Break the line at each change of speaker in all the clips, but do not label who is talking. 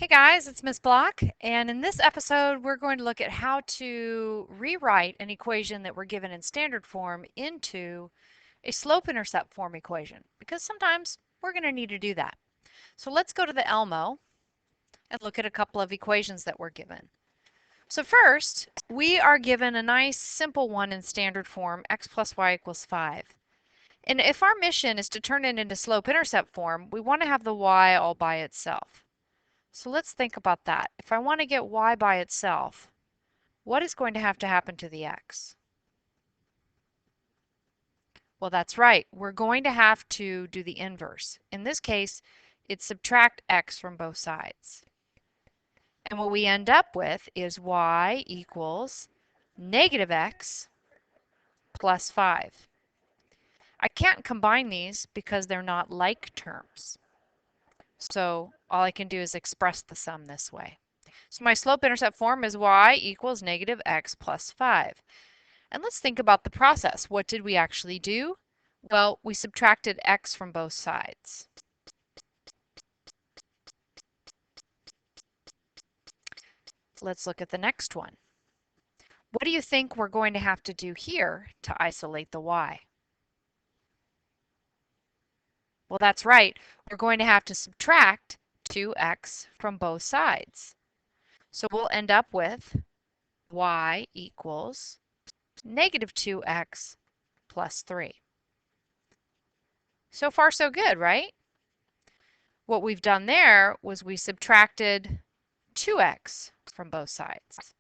Hey guys, it's Miss Block, and in this episode we're going to look at how to rewrite an equation that we're given in standard form into a slope-intercept form equation, because sometimes we're going to need to do that. So let's go to the Elmo and look at a couple of equations that we're given. So first, we are given a nice simple one in standard form, x plus y equals 5. And if our mission is to turn it into slope-intercept form, we want to have the y all by itself. So let's think about that. If I want to get y by itself, what is going to happen to the x? Well, that's right. We're going to have to do the inverse. In this case, it's subtract x from both sides. And what we end up with is y equals negative x plus 5. I can't combine these because they're not like terms. So all I can do is express the sum this way. So my slope-intercept form is y equals negative x plus 5. And let's think about the process. What did we actually do? Well, we subtracted x from both sides. Let's look at the next one. What do you think we're going to have to do here to isolate the y? Well, that's right. We're going to have to subtract 2x from both sides. So we'll end up with y equals negative 2x plus 3. So far, so good, right? What we've done there was we subtracted 2x from both sides.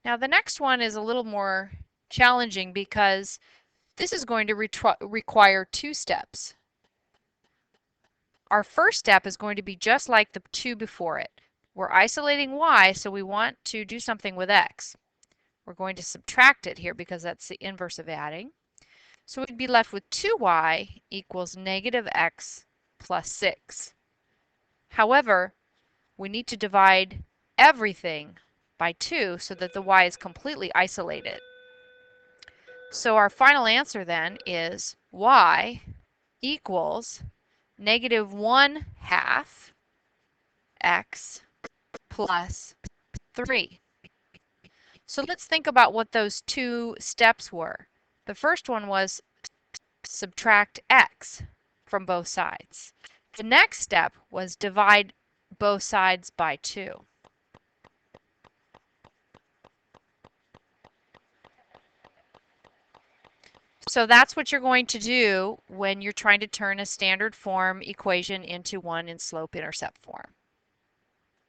Now the next one is a little more challenging because this is going to require two steps. Our first step is going to be just like the two before it. We're isolating y, so we want to do something with x. We're going to subtract it here because that's the inverse of adding. So we'd be left with 2y equals negative x plus 6. However, we need to divide everything by 2 so that the y is completely isolated. So our final answer then is y equals negative 1/2 x plus 3. So let's think about what those two steps were. The first one was subtract x from both sides. The next step was divide both sides by 2. So that's what you're going to do when you're trying to turn a standard form equation into one in slope-intercept form.